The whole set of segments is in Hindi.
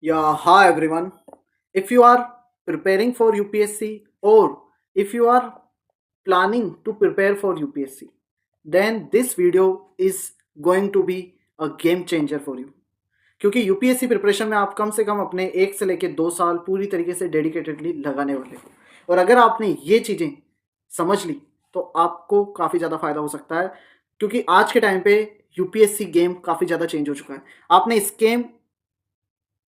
Yeah, hi everyone. If you are preparing for UPSC or if you are planning to prepare for UPSC, then this video is going to be a game changer for you. क्योंकि यूपीएससी प्रिपरेशन में आप कम से कम अपने 1 से लेकर 2 साल पूरी तरीके से डेडिकेटेडली लगाने वाले हो और अगर आपने ये चीज़ें समझ ली तो आपको काफ़ी ज़्यादा फायदा हो सकता है क्योंकि आज के टाइम पे यूपीएससी गेम काफ़ी ज़्यादा चेंज हो चुका है। आपने स्कैम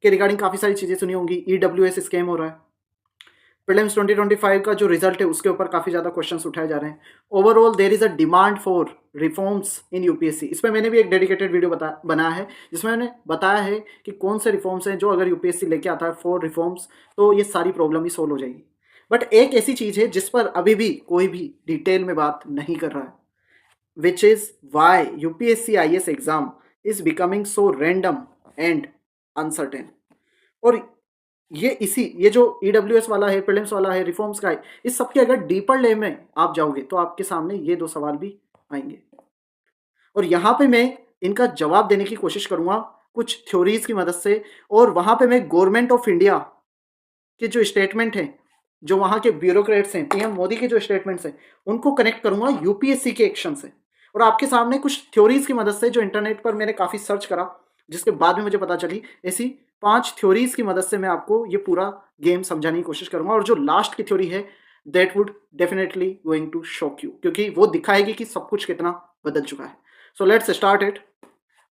के रिगार्डिंग काफ़ी सारी चीज़ें सुनी होंगी। ईडब्ल्यूएस स्कैम हो रहा है। प्रीलिम्स 2025 का जो रिजल्ट है उसके ऊपर काफ़ी ज़्यादा क्वेश्चंस उठाए जा रहे हैं। Overall there is a demand for reforms in UPSC. इसमें मैंने भी एक डेडिकेटेड वीडियो बनाया है जिसमें मैंने बताया है कि कौन से रिफॉर्म्स हैं जो अगर यूपीएससी लेके आता है फॉर रिफॉर्म्स तो ये सारी प्रॉब्लम ही सोल्व हो जाएगी। बट एक ऐसी चीज़ है जिस पर अभी भी कोई भी डिटेल में बात नहीं कर रहा है, which is why UPSC IAS exam is becoming so random and uncertain. और ये जो ईडब्ल्यूएस वाला है, प्रीलिम्स वाला है, रिफॉर्म्स का है, इस सबके अगर डीपर लेवल में आप जाओगे तो आपके सामने ये 2 सवाल भी आएंगे और यहाँ पे मैं इनका जवाब देने की कोशिश करूंगा कुछ थ्योरीज की मदद से। और वहाँ पे मैं गवर्नमेंट ऑफ इंडिया के जो स्टेटमेंट हैं, जो वहाँ के ब्यूरोक्रेट्स हैं, पीएम मोदी के जो स्टेटमेंट्स हैं, उनको कनेक्ट करूंगा यूपीएससी के एक्शन से और आपके सामने कुछ थ्योरीज की मदद से जो इंटरनेट पर मैंने काफ़ी सर्च करा, जिसके बाद में मुझे पता चली, ऐसी 5 थ्योरीज की मदद से मैं आपको ये पूरा गेम समझाने की कोशिश करूंगा। और जो लास्ट की थ्योरी है that would definitely going to shock you क्योंकि वो दिखाएगी कि सब कुछ कितना बदल चुका है। So let's start it.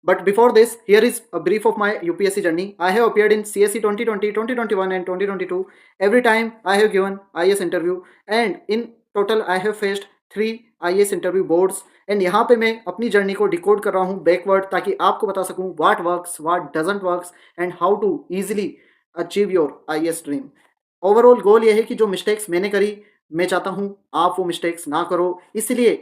But before this, here is a brief of my UPSC journey. I have appeared in CSE 2020, 2021 and 2022. Every time I have given IAS interview and in total I have faced 3 IAS interview boards. And यहाँ पे मैं अपनी जर्नी को डिकोड कर रहा हूँ बैकवर्ड ताकि आपको बता सकूँ what works, what doesn't works and how to easily achieve your IAS dream. Overall goal ये है कि जो मिस्टेक्स मैंने करी, मैं चाहता हूँ आप वो मिस्टेक्स ना करो। इसलिए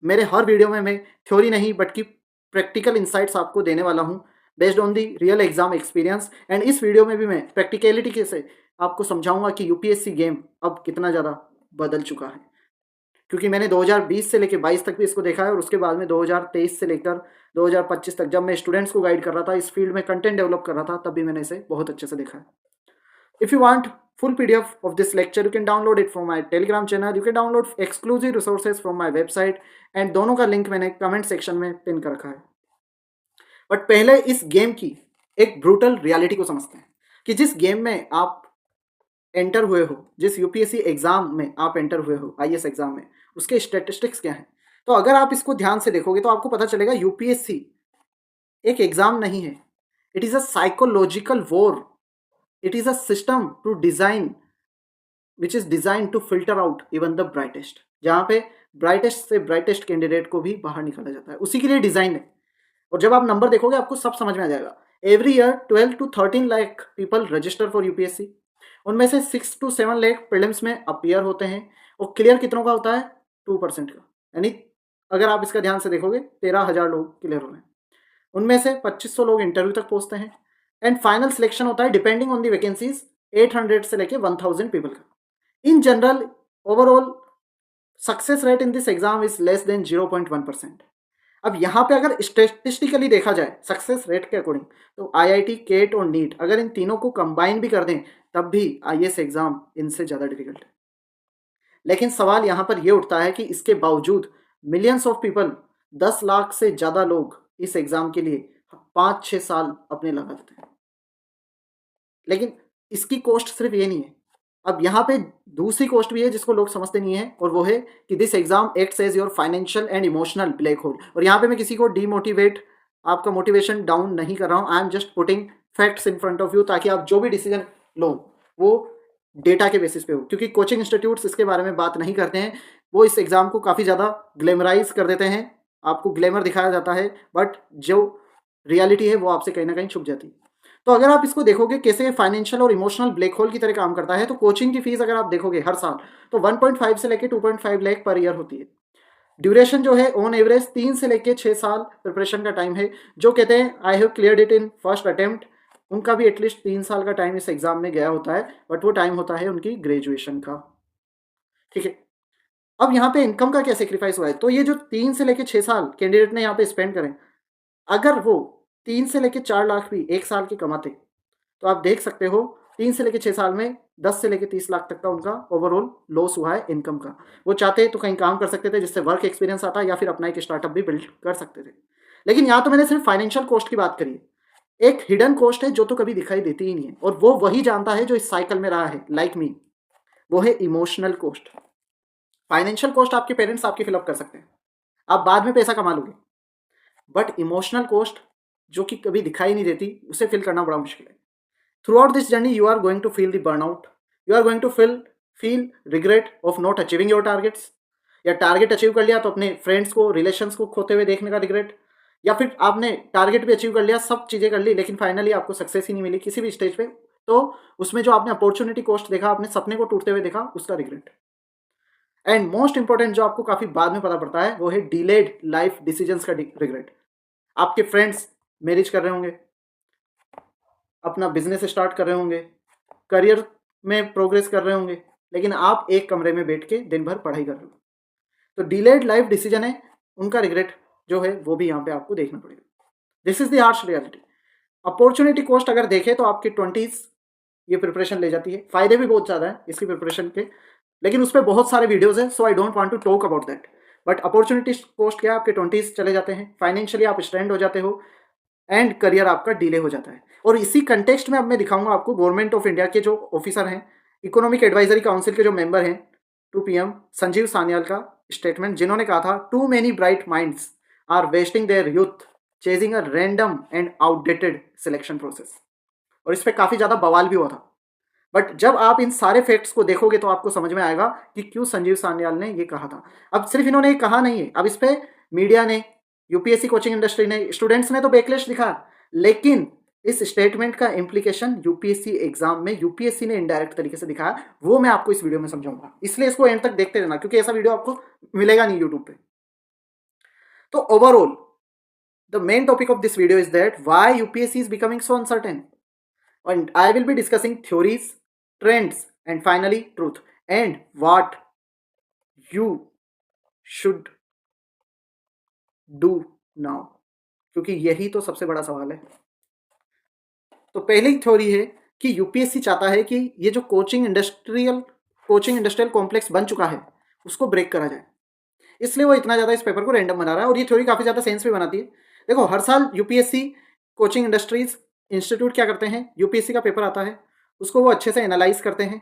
मेरे हर वीडियो में मैं थ्योरी नहीं बल्कि प्रैक्टिकल इंसाइट्स आपको देने वाला हूँ based on the real exam experience. And इस वीडियो में भी मैं प्रैक्टिकलिटी के से आपको समझाऊंगा कि यूपीएससी गेम अब कितना ज़्यादा बदल चुका है क्योंकि मैंने 2020 से लेकर 22 तक भी इसको देखा है और उसके बाद में 2023 से लेकर 2025 तक जब मैं स्टूडेंट्स को गाइड कर रहा था, इस फील्ड में कंटेंट डेवलप कर रहा था, तब भी मैंने इसे बहुत अच्छे से देखा है। If you want full PDF of this lecture, you can download it from my Telegram channel. You can download exclusive resources from my website and दोनों का लिंक मैंने कमेंट सेक्शन में पिन कर रखा है। बट पहले इस गेम की एक ब्रूटल रियलिटी को समझते हैं कि जिस गेम में आप एंटर हुए हो, जिस यूपीएससी एग्जाम में आप एंटर हुए हो, आईएएस एग्जाम में, उसके स्टैटिस्टिक्स क्या हैं। तो अगर आप इसको ध्यान से देखोगे तो आपको पता चलेगा यूपीएससी एक एग्जाम नहीं है, it is a psychological war. It is a system to design which is design to filter out even the brightest, जहाँ पे ब्राइटेस्ट से ब्राइटेस्ट कैंडिडेट को भी बाहर निकाला जाता है, उसी के लिए डिज़ाइन है। और जब आप नंबर देखोगे आपको सब समझ में आ जाएगा। Every year 12 to 13 lakh people register for UPSC. उनमें से 6 to 7 लाख प्रीलिम्स में अपीयर होते हैं और क्लियर कितनों का होता है? 2% का। यानी अगर आप इसका ध्यान से देखोगे 13,000 लोग क्लियर हो रहे हैं, उनमें से 2500 लोग इंटरव्यू तक पहुंचते हैं एंड फाइनल सिलेक्शन होता है डिपेंडिंग ऑन दी वैकेंसीज 800 से लेके 1000 पीपल का। In general overall success rate in this exam is less than 0.1%। अब यहाँ पे अगर स्टेटिस्टिकली देखा जाए सक्सेस रेट के अकॉर्डिंग तो आईआईटी, केट और नीट अगर इन तीनों को कंबाइन भी कर दें तब भी आईएएस एग्जाम इनसे ज़्यादा डिफिकल्ट है। लेकिन सवाल यहाँ पर यह उठता है कि इसके बावजूद मिलियंस ऑफ पीपल, 10 लाख से ज़्यादा लोग इस एग्जाम के लिए 5-6 साल अपने लगा देते हैं। लेकिन इसकी कॉस्ट सिर्फ ये नहीं है, अब यहाँ पे दूसरी कॉस्ट भी है जिसको लोग समझते नहीं है और वो है कि this exam acts as your financial and emotional black hole. और यहाँ पे मैं किसी को डीमोटिवेट, आपका मोटिवेशन डाउन नहीं कर रहा हूँ। I am just putting facts in front of you ताकि आप जो भी डिसीजन लो वो डेटा के बेसिस पे हो, क्योंकि कोचिंग इंस्टीट्यूट्स इसके बारे में बात नहीं करते हैं। वो इस एग्जाम को काफ़ी ज़्यादा ग्लैमराइज कर देते हैं, आपको ग्लैमर दिखाया जाता है, बट जो रियलिटी है वो आपसे कहीं ना कहीं छुप जाती है। तो अगर आप इसको देखोगे कैसे फाइनेंशियल और इमोशनल ब्लैक होल की तरह काम करता है, तो कोचिंग की फीस अगर आप देखोगे हर साल तो 1.5 से लेकर 2.5 लाख पर ईयर होती है। ड्यूरेशन जो है ऑन एवरेज 3 से लेकर 6 साल प्रिपरेशन का टाइम है। जो कहते हैं I have cleared it in first attempt, उनका भी एटलीस्ट 3 साल का टाइम इस एग्जाम में गया होता है, बट वो टाइम होता है उनकी ग्रेजुएशन का। ठीक है, अब यहाँ पे इनकम का क्या सेक्रीफाइस हुआ है, तो ये जो 3 से लेकर 6 साल कैंडिडेट ने यहाँ पे स्पेंड करें, अगर वो 3 से लेकर 4 लाख भी एक साल के कमाते तो आप देख सकते हो 3 से लेकर 6 साल में 10 से लेकर 30 लाख तक का उनका ओवरऑल लॉस हुआ है इनकम का। वो चाहते तो कहीं काम कर सकते थे जिससे वर्क एक्सपीरियंस आता या फिर अपना एक स्टार्टअप भी बिल्ड कर सकते थे। लेकिन यहाँ तो मैंने सिर्फ फाइनेंशियल कॉस्ट की बात करी है। एक हिडन कॉस्ट है जो तो कभी दिखाई देती ही नहीं है, और वो वही जानता है जो इस साइकिल में रहा है लाइक मी। वो है इमोशनल कॉस्ट। फाइनेंशियल कॉस्ट आपके पेरेंट्स आपकी फिलअप कर सकते हैं, आप बाद में पैसा कमा लोगे, बट इमोशनल कॉस्ट जो कि कभी दिखाई नहीं देती, उसे फिल करना बड़ा मुश्किल है। Throughout this journey you are going to feel the burnout, you are going to feel regret of not achieving your targets, या टारगेट अचीव कर लिया तो अपने फ्रेंड्स को, रिलेशंस को खोते हुए देखने का रिग्रेट, या फिर आपने टारगेट भी अचीव कर लिया, सब चीज़ें कर ली, लेकिन फाइनली आपको सक्सेस ही नहीं मिली किसी भी स्टेज पे, तो उसमें जो आपने अपॉर्चुनिटी कॉस्ट देखा, आपने सपने को टूटते हुए देखा, उसका रिग्रेट। एंड मोस्ट इंपॉर्टेंट जो आपको काफी बाद में पता पड़ता है वो है डिलेड लाइफ डिसीजंस का रिग्रेट। आपके फ्रेंड्स मैरिज कर रहे होंगे, अपना बिजनेस स्टार्ट कर रहे होंगे, करियर में प्रोग्रेस कर रहे होंगे, लेकिन आप एक कमरे में बैठ के दिन भर पढ़ाई कर रहे हो। तो डिलेड लाइफ डिसीजन है, उनका रिग्रेट जो है वो भी यहाँ पे आपको देखना पड़ेगा। This is the harsh reality. Opportunity cost अगर देखें तो आपकी 20s ये प्रिपरेशन ले जाती है, फायदे भी बहुत ज़्यादा है इसकी प्रिपरेशन के, लेकिन उस पर बहुत सारे वीडियोस हैं, so I don't want to talk about that. But opportunity cost क्या है, आपके 20s चले जाते हैं, फाइनेंशियली आप स्टैंड हो जाते हो, एंड करियर आपका डिले हो जाता है। और इसी कंटेक्स्ट में अब मैं दिखाऊंगा आपको गवर्नमेंट ऑफ इंडिया के जो ऑफिसर हैं, इकोनॉमिक एडवाइजरी काउंसिल के जो मेंबर हैं 2 PM संजीव सान्याल का स्टेटमेंट, जिन्होंने कहा था too many bright minds are wasting their youth chasing a random and outdated selection process. और इस पर काफ़ी ज़्यादा बवाल भी हुआ था, बट जब आप इन सारे फैक्ट्स को देखोगे तो आपको समझ में आएगा कि क्यों संजीव सान्याल ने ये कहा था। अब सिर्फ इन्होंने ये कहा नहीं है, अब इस पे मीडिया ने, यूपीएससी कोचिंग इंडस्ट्री ने, स्टूडेंट्स ने तो बैकलैश दिखा, लेकिन इस स्टेटमेंट का इम्प्लीकेशन यूपीएससी एग्जाम में यूपीएससी ने इनडायरेक्ट तरीके से दिखाया, वो मैं आपको इस वीडियो में समझाऊंगा, इसलिए इसको एंड तक देखते रहना, क्योंकि ऐसा वीडियो आपको मिलेगा नहीं यूट्यूब पे। तो overall the main topic of this video is that why UPSC is becoming so uncertain, and I will be discussing theories, trends, and finally truth, and what you should do now, क्योंकि यही तो सबसे बड़ा सवाल है। तो पहली थ्योरी है कि यूपीएससी चाहता है कि ये जो कोचिंग इंडस्ट्रियल कॉम्प्लेक्स बन चुका है उसको ब्रेक करा जाए, इसलिए वो इतना ज़्यादा इस पेपर को रैंडम बना रहा है, और ये थ्योरी काफ़ी ज़्यादा सेंस भी बनाती है। देखो, हर साल यूपीएससी कोचिंग इंडस्ट्रीज इंस्टीट्यूट क्या करते हैं, यूपीएससी का पेपर आता है, उसको वो अच्छे से एनालाइज करते हैं,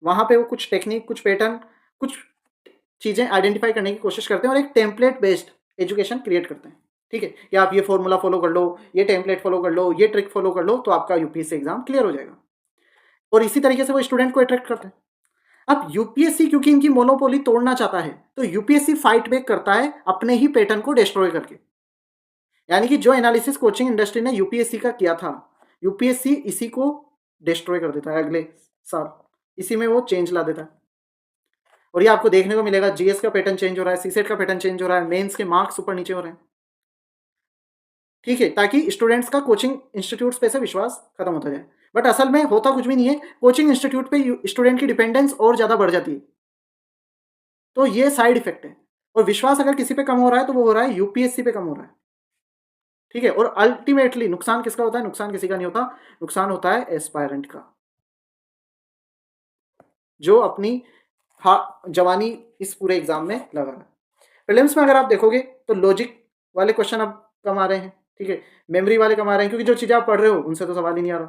वहाँ पे वो कुछ टेक्निक, कुछ पैटर्न, कुछ चीज़ें आइडेंटिफाई करने की कोशिश करते हैं, और एक टेम्पलेट बेस्ड एजुकेशन क्रिएट करते हैं। ठीक है, कि आप ये फॉर्मूला फॉलो कर लो, ये टेम्पलेट फॉलो कर लो, ये ट्रिक फॉलो कर लो, तो आपका यूपीएससी एग्जाम क्लियर हो जाएगा। और इसी तरीके से वो स्टूडेंट को अट्रैक्ट करते हैं। अब यूपीएससी क्योंकि इनकी मोनोपोली तोड़ना चाहता है, तो यूपीएससी फाइट बैक करता है अपने ही पैटर्न को डिस्ट्रॉय करके। यानी कि जो एनालिसिस कोचिंग इंडस्ट्री ने यूपीएससी का किया था, यूपीएससी इसी को डिस्ट्रॉय कर देता है अगले साल, इसी में वो चेंज ला देता है। और ये आपको देखने को मिलेगा, जीएस का पैटर्न चेंज हो रहा है, सीसेट का पैटर्न चेंज हो रहा है, मेंस के मार्क्स ऊपर नीचे हो रहे हैं। ठीक है, ताकि स्टूडेंट्स का कोचिंग इंस्टीट्यूट्स पे से विश्वास खत्म होता जाए, बट असल में होता कुछ भी नहीं है, कोचिंग इंस्टीट्यूट पे स्टूडेंट की डिपेंडेंस और ज़्यादा बढ़ जाती है। तो ये साइड इफेक्ट है, और विश्वास अगर किसी पे कम हो रहा है तो वो हो रहा है यूपीएससी पे कम हो रहा है। ठीक है, और अल्टीमेटली नुकसान किसका होता है, नुकसान किसी का नहीं होता, नुकसान होता है एस्पायरेंट का, जो अपनी जवानी इस पूरे एग्जाम में लगा रहा है। प्रीलिम्स में अगर आप देखोगे तो लॉजिक वाले क्वेश्चन अब कम आ रहे हैं, ठीक है, मेमोरी वाले कम आ रहे हैं, क्योंकि जो चीज़ें आप पढ़ रहे हो उनसे तो सवाल ही नहीं आ रहा।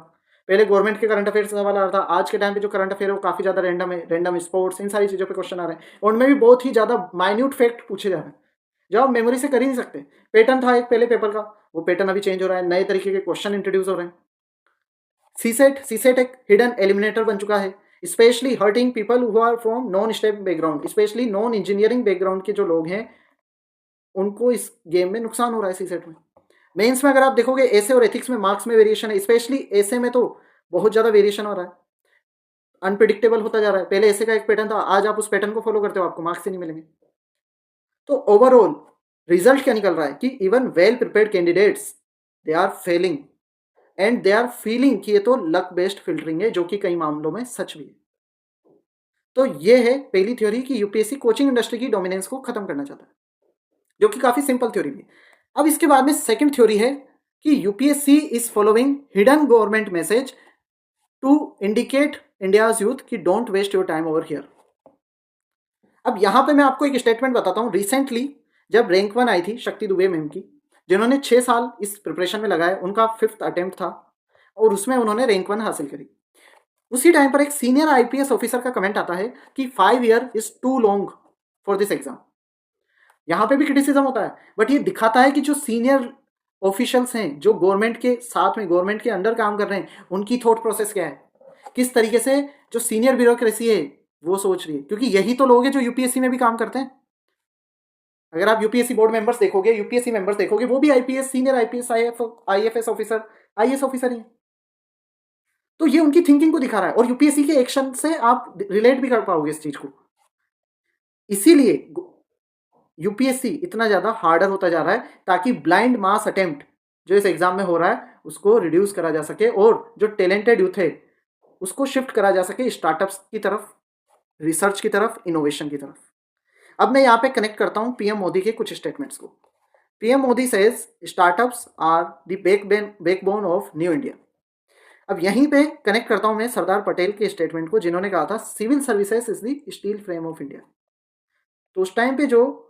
पहले गवर्नमेंट के करंट अफेयर से सवाल आ रहा था, आज के टाइम पे जो करंट अफेयर है वो काफ़ी ज़्यादा रैंडम है, रैंडम स्पोर्ट्स, इन सारी चीज़ों पे क्वेश्चन आ रहे हैं, और उनमें भी बहुत ही ज़्यादा माइन्यूट फैक्ट पूछे जा रहे हैं जो आप मेमोरी से कर ही नहीं सकते। पैटर्न था एक पहले पेपर का, वो पैटर्न अभी चेंज हो रहा है, नए तरीके के क्वेश्चन इंट्रोड्यूस हो रहे हैं। सीसेट एक हिडन एलिमिनेटर बन चुका है, specially hurting people who are from non stem background, specially non engineering background के जो लोग हैं उनको इस गेम में नुकसान हो रहा है सीसेट में। मेंस में अगर आप देखोगे एसे और एथिक्स में मार्क्स में वेरिएशन है, स्पेशली एसे में तो बहुत ज़्यादा वेरिएशन हो रहा है, अनप्रिडिक्टेबल होता जा रहा है। पहले एसे का एक पैटर्न था, आज आप उस पैटर्न को फॉलो करते हो, आपको मार्क्स ही नहीं मिलेंगे। तो ओवरऑल रिजल्ट क्या निकल रहा है कि even well prepared candidates they are failing, and they are feeling कि ये तो लक बेस्ड फिल्टरिंग है, जो कि कई मामलों में सच भी है। तो ये है पहली थ्योरी कि यूपीएससी कोचिंग इंडस्ट्री की डोमिनेंस को खत्म करना चाहता है, जो कि काफी सिंपल थ्योरी भी। अब इसके बाद में सेकंड थ्योरी है कि UPSC is following hidden government message to indicate India's youth कि don't waste your time over here. अब यहां पे मैं आपको एक स्टेटमेंट बताता हूं। रिसेंटली जब रैंक 1 आई थी शक्ति दुबे मैम की, जिन्होंने 6 साल इस प्रिपरेशन में लगाए, उनका 5th अटेम्प्ट था और उसमें उन्होंने रैंक 1 हासिल करी। उसी टाइम पर एक सीनियर आईपीएस ऑफिसर का कमेंट आता है कि 5 year is too long for this exam. यहां पे भी क्रिटिसिज्म होता है, बट ये दिखाता है कि जो सीनियर ऑफिशियल्स हैं, जो गवर्नमेंट के साथ में, गवर्नमेंट के अंडर काम कर रहे हैं, उनकी थॉट प्रोसेस क्या है, किस तरीके से जो सीनियर ब्यूरोक्रेसी है वो सोच रही है, क्योंकि यही तो लोग हैं जो यूपीएससी में भी काम करते हैं। अगर आप यूपीएससी बोर्ड मेंबर्स देखोगे, यूपीएससी मेंबर्स देखोगे, वो भी IPS, senior IPS, IFS officer, IAS officer ही। तो ये उनकी थिंकिंग को दिखा रहा है और यूपीएससी के एक्शन से आप रिलेट भी कर पाओगे इस चीज को। इसीलिए यूपीएससी इतना ज्यादा हार्डर होता जा रहा है, ताकि ब्लाइंड मास अटेम्प्ट जो इस एग्जाम में हो रहा है उसको रिड्यूस करा जा सके और जो टैलेंटेड यूथ है उसको शिफ्ट करा जा सके स्टार्टअप्स की तरफ, रिसर्च की तरफ, इनोवेशन की तरफ। अब मैं यहाँ पे कनेक्ट करता हूँ पीएम मोदी के कुछ स्टेटमेंट्स को। PM Modi says startups are the backbone of new India. अब यहीं पे कनेक्ट करता हूं मैं सरदार पटेल के स्टेटमेंट को, जिन्होंने कहा था civil services is the steel frame of India. तो उस टाइम पे जो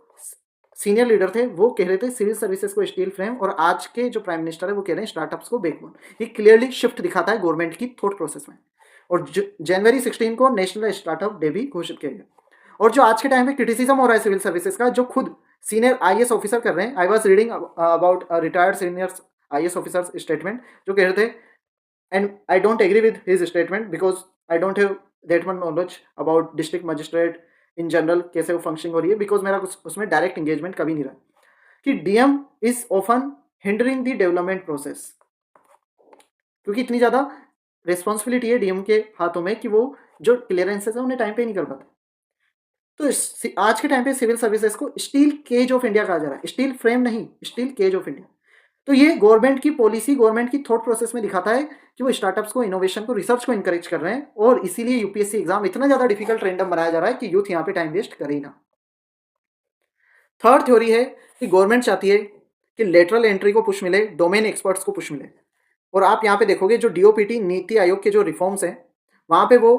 सीनियर लीडर थे वो कह रहे थे सिविल सर्विसेज को स्टील फ्रेम, और आज के जो प्राइम मिनिस्टर है वो कह रहे हैं स्टार्टअप्स को बैकबोन। ये क्लियरली शिफ्ट दिखाता है गवर्नमेंट की थॉट प्रोसेस में। और जनवरी 16 को नेशनल स्टार्टअप डे भी घोषित किया गया। और जो आज के टाइम पे क्रिटिसिज्म हो रहा है सिविल सर्विसेज का, जो खुद सीनियर आईएएस ऑफिसर कर रहे हैं, I was reading about retired senior IAS officer statement, जो कह रहे थे, and I don't agree with his statement because I don't have that much knowledge about district magistrate in general, कैसे वो फंक्शनिंग हो रही है, बिकॉज मेरा कुछ उसमें डायरेक्ट एंगेजमेंट कभी नहीं रहा, कि DM is often hindering the development process, क्योंकि इतनी ज़्यादा रिस्पॉन्सिबिलिटी है डीएम के हाथों में कि वो जो क्लियरेंसेज है उन्हें टाइम पे नहीं कर पाते। तो आज के टाइम पे सिविल सर्विसेज को स्टील केज ऑफ इंडिया कहा जा रहा है, स्टील फ्रेम नहीं, स्टील केज ऑफ इंडिया। तो ये गवर्नमेंट की पॉलिसी, गवर्नमेंट की थॉट प्रोसेस में दिखाता है कि वो स्टार्टअप्स को, इनोवेशन को, रिसर्च को इंकरेज कर रहे हैं, और इसीलिए यूपीएससी एग्जाम इतना ज्यादा डिफिकल्ट रैंडम बनाया जा रहा है कि यूथ यहाँ पे टाइम वेस्ट करे ही ना। थर्ड थ्योरी है कि गवर्नमेंट चाहती है कि लेटरल एंट्री को पुश मिले, डोमेन एक्सपर्ट्स को पुश मिले। और आप यहाँ पे देखोगे जो डीओपीटी नीति आयोग के जो रिफॉर्म्स हैं, वहां पे वो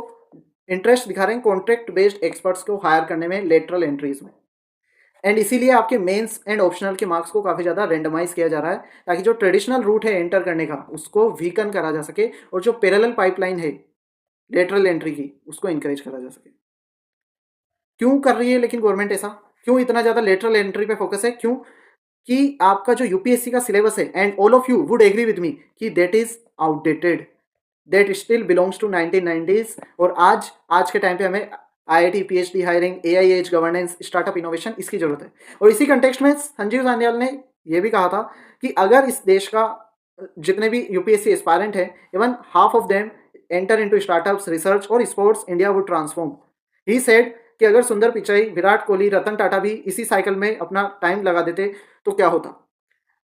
इंटरेस्ट दिखा रहे हैं कॉन्ट्रैक्ट बेस्ड एक्सपर्ट्स को हायर करने में, लेटरल एंट्रीज में। एंड इसीलिए आपके मेंस एंड ऑप्शनल के मार्क्स को काफ़ी ज़्यादा रेंडमाइज किया जा रहा है, ताकि जो ट्रेडिशनल रूट है एंटर करने का उसको वीकन करा जा सके, और जो पैरेलल पाइपलाइन है लेटरल एंट्री की उसको इंकरेज करा जा सके। क्यों कर रही है लेकिन गवर्नमेंट ऐसा, क्यों इतना ज़्यादा लेटरल एंट्री पे फोकस है? क्यों कि आपका जो यूपीएससी का सिलेबस है, and all of you would agree with me कि that is outdated, that still belongs to 1990s। और आज के टाइम पे हमें IIT, PhD hiring, AI age governance, startup innovation, इसकी जरूरत है। और इसी कंटेक्स्ट में संजीव सान्याल ने यह भी कहा था कि अगर इस देश का जितने भी यूपीएससी एस्पायरेंट है, even half of them enter into startups, research और sports, India would transform. He said कि अगर सुंदर पिचाई, विराट कोहली, रतन टाटा भी इसी साइकिल में अपना टाइम लगा देते तो क्या होता।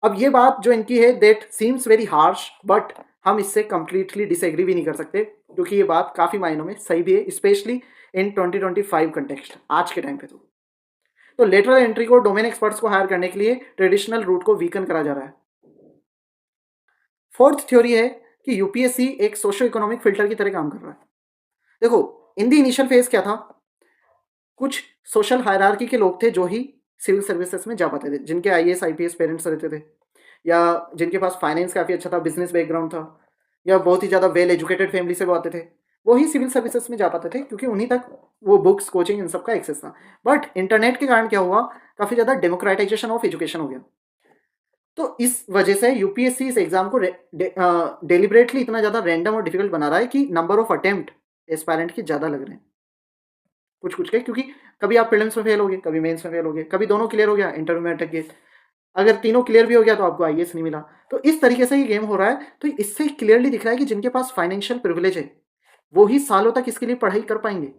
अब ये बात जो इनकी है, that seems very harsh, but हम इससे कंप्लीटली डिसएग्री भी नहीं कर सकते, क्योंकि ये बात काफ़ी मायनों में सही भी है, स्पेशली इन 2025 कंटेक्स्ट, आज के टाइम पे। तो लेटरल एंट्री को, डोमेन एक्सपर्ट्स को हायर करने के लिए ट्रेडिशनल रूट को वीकन करा जा रहा है। फोर्थ थ्योरी है कि यूपीएससी एक सोशो इकोनॉमिक फिल्टर की तरह काम कर रहा है। देखो, इन दी इनिशियल फेज क्या था, कुछ सोशल हायरार्की के लोग थे जो ही सिविल सर्विसेज में जा पाते थे, जिनके आईएएस आईपीएस पेरेंट्स रहते थे, या जिनके पास फाइनेंस काफ़ी अच्छा था, बिजनेस बैकग्राउंड था, या बहुत ही ज़्यादा वेल एजुकेटेड फैमिली से वो आते थे, वो ही सिविल सर्विसेज में जा पाते थे, क्योंकि उन्हीं तक वो बुक्स, कोचिंग, इन सब का एक्सेस था। बट इंटरनेट के कारण क्या हुआ, काफ़ी ज़्यादा डेमोक्रेटाइजेशन ऑफ एजुकेशन हो गया। तो इस वजह से यूपीएससी इस एग्जाम को डेलिबरेटली इतना ज़्यादा रैंडम और डिफिकल्ट बना रहा है कि नंबर ऑफ अटेम्प्ट एस्पायरेंट के ज़्यादा लग रहे हैं कुछ के, क्योंकि कभी आप प्रीलिम्स में फेल हो गए, कभी मेंस में फेल हो गए, कभी दोनों क्लियर हो गया, इंटरव्यू में अटक गए, अगर तीनों क्लियर भी हो गया तो आपको आईएएस नहीं मिला। तो इस तरीके से ये गेम हो रहा है। तो इससे क्लियरली दिख रहा है कि जिनके पास फाइनेंशियल प्रिविलेज है वो ही सालों तक इसके लिए पढ़ाई कर पाएंगे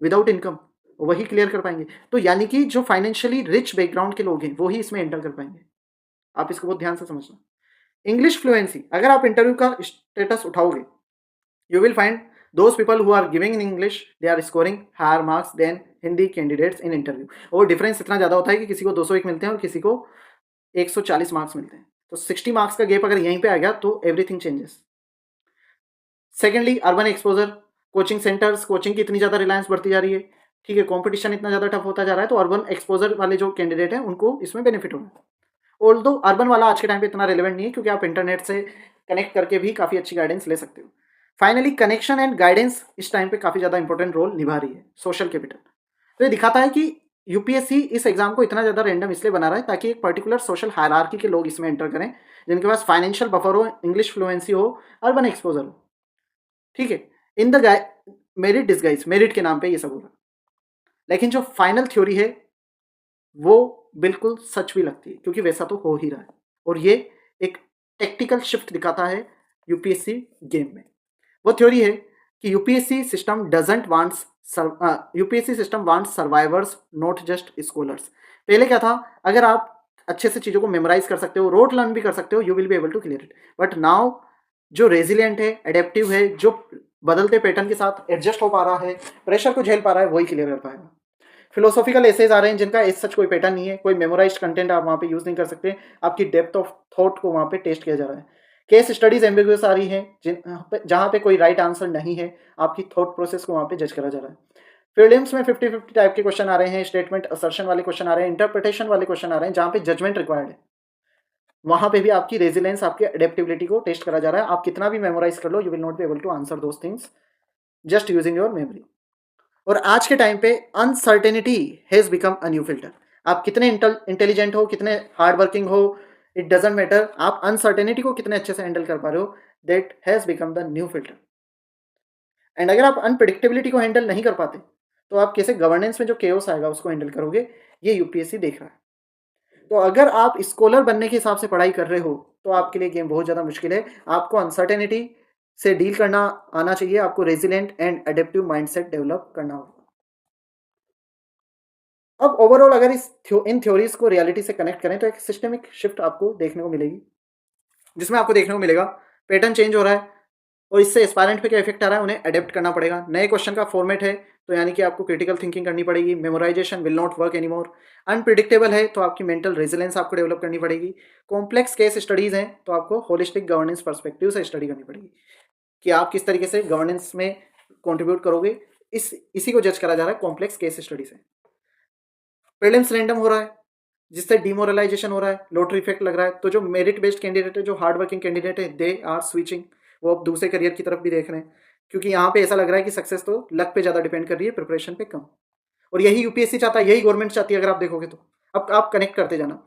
विदाउट इनकम, वही क्लियर कर पाएंगे। तो यानी कि जो फाइनेंशियली रिच बैकग्राउंड के लोग हैं वो ही इसमें एंटर कर पाएंगे। आप इसको बहुत ध्यान से समझना। इंग्लिश फ्लुएंसी, अगर आप इंटरव्यू का स्टेटस उठाओगे, you will find those people who are giving in English, they are scoring higher marks than Hindi candidates in interview। और डिफरेंस इतना ज़्यादा होता है कि किसी को 201 मिलते हैं और किसी को 140 मार्क्स मिलते हैं। तो 60 मार्क्स का गैप अगर यहीं पे आ गया तो everything changes. Secondly urban exposure, coaching centres, coaching की इतनी ज़्यादा रिलायंस बढ़ती जा रही है, ठीक है, कंपटीशन इतना ज़्यादा टफ होता जा रहा है, तो अर्बन एक्सपोजर वाले जो कैंडिडेट हैं उनको इसमें बेनिफिट होगा। ऑल्दो अर्बन वाला आज के टाइम पे इतना रिलेवेंट नहीं है क्योंकि आप इंटरनेट से कनेक्ट करके भी काफ़ी अच्छी गाइडेंस ले सकते हो। फाइनली कनेक्शन एंड गाइडेंस इस टाइम पे काफ़ी ज़्यादा इंपॉर्टेंट रोल निभा रही है, सोशल कैपिटल। तो ये दिखाता है कि यूपीएससी इस एग्जाम को इतना ज़्यादा रैंडम इसलिए बना रहा है ताकि एक पर्टिकुलर सोशल हायरार्की के लोग इसमें एंटर करें, जिनके पास फाइनेंशियल बफर हो, इंग्लिश फ्लुएंसी हो, अर्बन एक्सपोजर हो, ठीक है। In the merit disguise, merit के नाम पे ये सब हो रहा है, लेकिन जो फाइनल थ्योरी है वो बिल्कुल सच भी लगती है क्योंकि वैसा तो हो ही रहा है, और ये एक टेक्टिकल शिफ्ट दिखाता है यूपीएससी गेम में। वो थ्योरी है कि UPSC system doesn't wants UPSC system wants survivors not just scholars. पहले क्या था, अगर आप अच्छे से चीज़ों को मेमोराइज कर सकते हो, रोट लर्न भी कर सकते हो, you will be able to clear it. But now जो रेजिलियंट है, एडेप्टिव है, जो बदलते पैटर्न के साथ एडजस्ट हो पा रहा है, प्रेशर को झेल पा रहा है, वही क्लियर कर पाएगा। फिलोसॉफिकल एसेज आ रहे हैं जिनका एज सच कोई पैटर्न नहीं है, कोई मेमोराइज्ड कंटेंट आप वहाँ पे यूज नहीं कर सकते, आपकी डेप्थ ऑफ थॉट को वहाँ पे टेस्ट किया जा रहा है। केस स्टडीज एम्बिगुअस आ रही हैं जहाँ पे कोई राइट आंसर नहीं है, आपकी थॉट प्रोसेस को वहाँ पे जज करा जा रहा है। प्रीलिम्स में 50-50 टाइप के क्वेश्चन आ रहे हैं, स्टेटमेंट असर्शन वाले क्वेश्चन आ रहे हैं, इंटरप्रिटेशन वाले क्वेश्चन आ रहे हैं जहाँ पे जजमेंट रिक्वायर्ड है। वहाँ पे भी आपकी रेजिलेंस, आपकी एडेप्टिबिलिटी को टेस्ट करा जा रहा है। आप कितना भी मेमोराइज कर लो, you will not be able to answer those things just using your memory. और आज के टाइम पे uncertainty has become a new filter. आप कितने इंटेलिजेंट हो, कितने हार्ड वर्किंग हो, इट डजेंट मैटर, आप अनसर्टेनिटी को कितने अच्छे से हैंडल कर पा रहे हो, that has become the new filter. And अगर आप अनप्रिडिक्टेबिलिटी को हैंडल नहीं कर पाते तो आप कैसे गवर्नेंस में जो केओस आएगा उसको हैंडल करोगे, ये यूपीएससी देख रहा है। तो अगर आप स्कॉलर बनने के हिसाब से पढ़ाई कर रहे हो तो आपके लिए गेम बहुत ज़्यादा मुश्किल है। आपको अनसर्टेनिटी से डील करना आना चाहिए, आपको resilient and adaptive mindset develop करना होगा। अब ओवरऑल अगर इन थ्योरीज को रियलिटी से कनेक्ट करें तो एक सिस्टमिक शिफ्ट आपको देखने को मिलेगी, जिसमें आपको देखने को मिलेगा पैटर्न चेंज हो रहा है और इससे एस्पायरेंट पे क्या इफेक्ट आ रहा है, उन्हें अडेप्ट करना पड़ेगा। नए क्वेश्चन का फॉर्मेट है तो यानी कि आपको क्रिटिकल थिंकिंग करनी पड़ेगी, memorisation will not work anymore. Unpredictable है तो आपकी मेंटल रेजिलेंस आपको डेवलप करनी पड़ेगी। कॉम्प्लेक्स केस स्टडीज हैं तो आपको होलिस्टिक गवर्नेंस पर्सपेक्टिव से स्टडी करनी पड़ेगी कि आप किस तरीके से गवर्नेंस में कॉन्ट्रीब्यूट करोगे। इसी को जज करा जा रहा है कॉम्प्लेक्स केस स्टडी से। प्रीलिम्स रैंडम हो रहा है जिससे डिमोरलाइजेशन हो रहा है, लॉटरी इफेक्ट लग रहा है, तो जो मेरिट बेस्ड कैंडिडेट है, जो हार्ड वर्किंग कैंडिडेट है, दे आर स्विचिंग, वो अब दूसरे करियर की तरफ भी देख रहे हैं क्योंकि यहाँ पे ऐसा लग रहा है कि सक्सेस तो लक पे ज़्यादा डिपेंड कर रही है, प्रिपरेशन पे कम। और यही यूपीएससी चाहता है, यही गवर्नमेंट चाहती है। अगर आप देखोगे तो अब आप कनेक्ट करते जाना,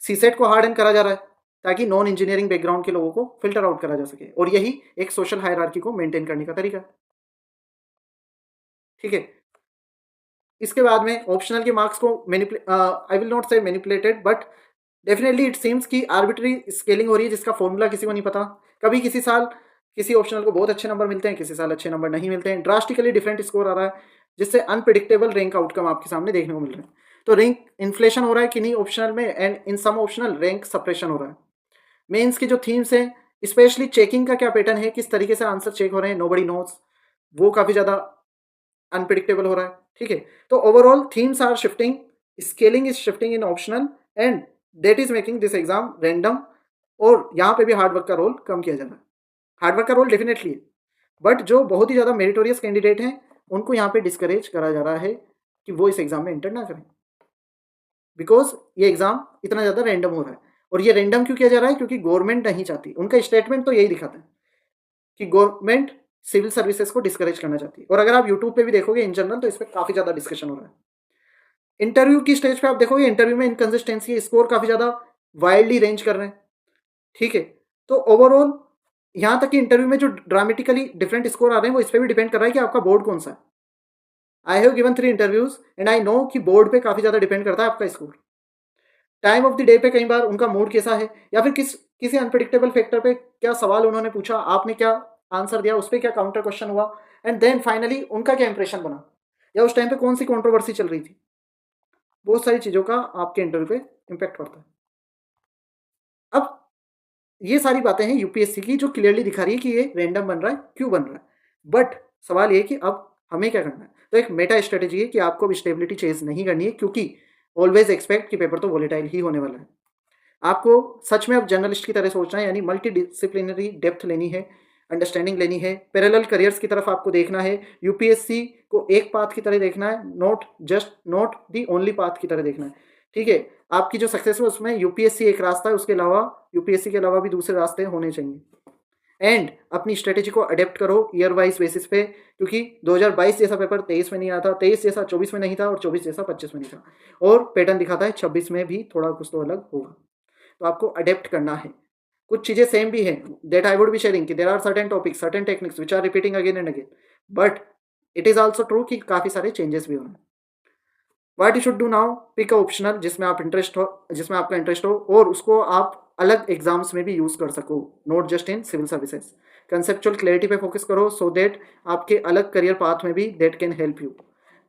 सीसेट को हार्ड एंड करा जा रहा है ताकि नॉन इंजीनियरिंग बैकग्राउंड के लोगों को फिल्टर आउट करा जा सके, और यही एक सोशल हायरार्की को मेंटेन करने का तरीका है, ठीक है। इसके बाद में ऑप्शनल के मार्क्स को आई विल नॉट से manipulated, but definitely it seems कि आर्बिट्री स्केलिंग हो रही है जिसका फॉर्मूला किसी को नहीं पता। कभी किसी साल किसी ऑप्शनल को बहुत अच्छे नंबर मिलते हैं, किसी साल अच्छे नंबर नहीं मिलते हैं, ड्रास्टिकली डिफरेंट स्कोर आ रहा है जिससे अनप्रिडिक्टेबल रैंक आउटकम आपके सामने देखने को मिल रहे हैं। तो रैंक इन्फ्लेशन हो रहा है कि नहीं ऑप्शनल में, and in some optional rank suppression हो रहा है। मेंस की जो थीम्स हैं, स्पेशली चेकिंग का क्या पैटर्न है, किस तरीके से आंसर चेक हो रहे हैं, नोबडी नोज, वो काफ़ी ज़्यादा अनप्रिडिक्टेबल हो रहा है, ठीक है। तो overall themes are shifting, scaling is shifting in optional, and that is making this exam random. और यहाँ पे भी हार्डवर्क का रोल कम किया जा रहा है। हार्डवर्क का रोल डेफिनेटली है, बट जो बहुत ही ज़्यादा मेरिटोरियस कैंडिडेट हैं उनको यहाँ पे डिस्करेज करा जा रहा है कि वो इस एग्जाम में एंटर ना करें, बिकॉज ये एग्जाम इतना ज़्यादा रैंडम हो रहा है। और ये रैंडम क्यों किया जा रहा है, क्योंकि गवर्नमेंट नहीं चाहती, उनका स्टेटमेंट तो यही दिखाता है कि गवर्नमेंट सिविल सर्विसेज को डिस्करेज करना चाहती है। और अगर आप यूट्यूब पे भी देखोगे इन जनरल तो इस पर काफ़ी ज़्यादा डिस्कशन हो रहा है। इंटरव्यू की स्टेज पे आप देखोगे इंटरव्यू में इनकंसिस्टेंसी, स्कोर काफ़ी ज़्यादा वाइल्डली रेंज कर रहे हैं, ठीक है। तो ओवरऑल यहाँ तक कि इंटरव्यू में जो ड्रामेटिकली डिफरेंट स्कोर आ रहे हैं वो इस पर भी डिपेंड कर रहा है कि आपका बोर्ड कौन सा है। I have given 3 interviews and I know कि बोर्ड पे काफ़ी ज़्यादा डिपेंड करता है आपका score. Time of the day पे कई बार उनका मूड कैसा है, या फिर किसी अनप्रिडिक्टेबल फैक्टर पे क्या सवाल उन्होंने पूछा, आपने क्या आंसर दिया, उस पर क्या काउंटर क्वेश्चन हुआ, एंड देन फाइनली उनका क्या इंप्रेशन बना, या उस टाइम पे कौन सी कंट्रोवर्सी चल रही थी। बहुत सारी चीज़ों का आपके इंटरव्यू पे इम्पैक्ट पड़ता है। अब ये सारी बातें हैं यूपीएससी की जो क्लियरली दिखा रही है कि ये रैंडम बन रहा है, क्यों बन रहा है। बट सवाल ये है कि अब हमें क्या करना है। तो एक मेटा स्ट्रेटेजी है कि आपको अब स्टेबिलिटी चेज नहीं करनी है, क्योंकि ऑलवेज एक्सपेक्ट कि पेपर तो वोलेटाइल ही होने वाला है। आपको सच में अब जर्नलिस्ट की तरह सोचना है, यानी मल्टी डिसिप्लिनरी डेप्थ लेनी है, अंडरस्टैंडिंग लेनी है। पैरेलल करियर्स की तरफ आपको देखना है, यूपीएससी को एक पाथ की तरह देखना है, नॉट दी ओनली पाथ की तरह देखना है। ठीक है, आपकी जो सक्सेस है उसमें यूपीएससी एक रास्ता है, उसके अलावा यूपीएससी के अलावा भी दूसरे रास्ते होने चाहिए। एंड अपनी स्ट्रेटेजी को अडेप्ट करो ईयर वाइज बेसिस पे, क्योंकि 2022 जैसा पेपर 23 में नहीं आता, 23 जैसा 24 में नहीं था और 24 जैसा 25 में नहीं था, और पैटर्न दिखाता है 26 में भी थोड़ा कुछ तो अलग होगा। तो आपको अडेप्ट करना है। कुछ चीज़ें सेम भी हैं, that I would be sharing कि there are certain topics, certain techniques which are repeating again and again, but it is also true कि काफ़ी सारे चेंजेस भी होंगे। What you should do now, pick a optional जिसमें आपका इंटरेस्ट हो और उसको आप अलग एग्जाम्स में भी यूज कर सको, not just in civil services. Conceptual clarity पे फोकस करो सो दैट आपके अलग करियर पाथ में भी that can help you.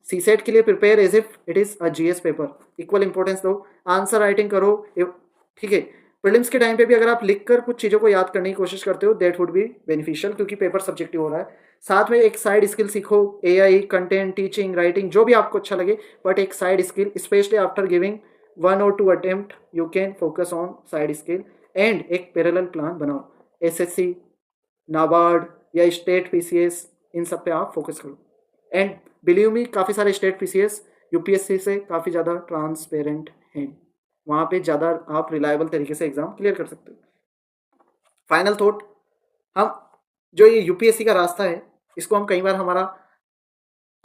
CSAT के लिए prepare as if it is a GS paper, equal importance दो। आंसर राइटिंग करो, ठीक है। प्रीलिम्स के टाइम पे भी अगर आप लिखकर कुछ चीज़ों को याद करने की कोशिश करते हो दैट वुड बी बेनिफिशियल, क्योंकि पेपर सब्जेक्टिव हो रहा है। साथ में एक साइड स्किल सीखो, एआई, कंटेंट, टीचिंग, राइटिंग, जो भी आपको अच्छा लगे, बट एक side skill, specially after giving 1 or 2 attempt you can focus on side skill. And एक पैरेलल प्लान बनाओ, एसएससी, नाबार्ड या स्टेट पीसीएस, इन सब पे आप फोकस करो। एंड बिलीव मी, काफ़ी सारे स्टेट पीसीएस यूपीएससी से काफ़ी ज़्यादा ट्रांसपेरेंट हैं, वहाँ पे ज़्यादा आप रिलायबल तरीके से एग्ज़ाम क्लियर कर सकते हो। फाइनल थॉट, हम जो ये यूपीएससी का रास्ता है इसको हम कई बार हमारा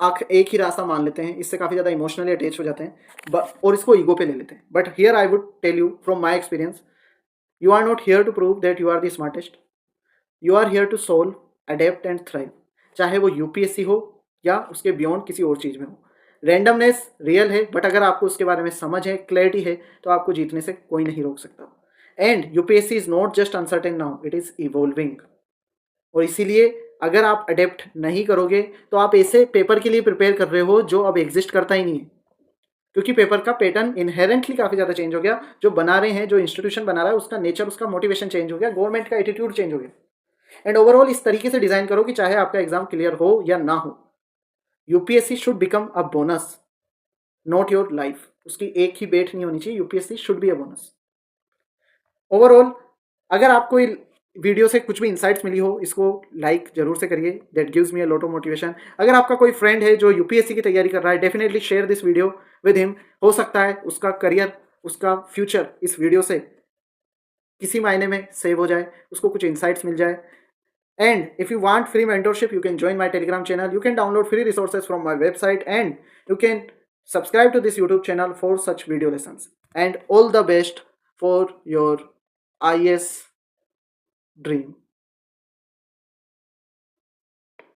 एक ही रास्ता मान लेते हैं, इससे काफ़ी ज़्यादा इमोशनली अटैच हो जाते हैं और इसको ईगो पे ले लेते हैं। But here I would tell you from my experience, you are not here to prove that you are the smartest, you are here to solve, adapt and thrive. चाहे वो यूपीएससी हो या उसके बियॉन्ड किसी और चीज़ में हो। रैंडमनेस रियल है, बट अगर आपको उसके बारे में समझ है, क्लैरिटी है, तो आपको जीतने से कोई नहीं रोक सकता। And UPSC is not just uncertain now, it is evolving. और इसीलिए अगर आप अडेप्ट नहीं करोगे तो आप ऐसे पेपर के लिए प्रिपेयर कर रहे हो जो अब एग्जिस्ट करता ही नहीं है, क्योंकि पेपर का पैटर्न इनहेरेंटली काफ़ी ज़्यादा चेंज हो गया। जो बना रहे हैं, जो इंस्टीट्यूशन बना रहा है, उसका नेचर, उसका मोटिवेशन चेंज हो गया, गवर्नमेंट का एटीट्यूड चेंज हो गया। एंड ओवरऑल इस तरीके से डिज़ाइन करो कि चाहे आपका एग्जाम क्लियर हो या ना हो, UPSC should become a bonus, not your life. उसकी एक ही बेट नहीं होनी चाहिए, UPSC should be a bonus. Overall अगर आपको वीडियो से कुछ भी इंसाइट्स मिली हो, इसको लाइक जरूर से करिए, that gives me a lot of motivation. अगर आपका कोई फ्रेंड है जो यूपीएससी की तैयारी कर रहा है, definitely share this video with him. हो सकता है उसका करियर, उसका फ्यूचर इस वीडियो से किसी मायने में सेव हो जाए, उसको कुछ इंसाइट्स मिल जाए। And if you want free mentorship, you can join my Telegram channel. You can download free resources from my website, and you can subscribe to this YouTube channel for such video lessons. And all the best for your IS dream.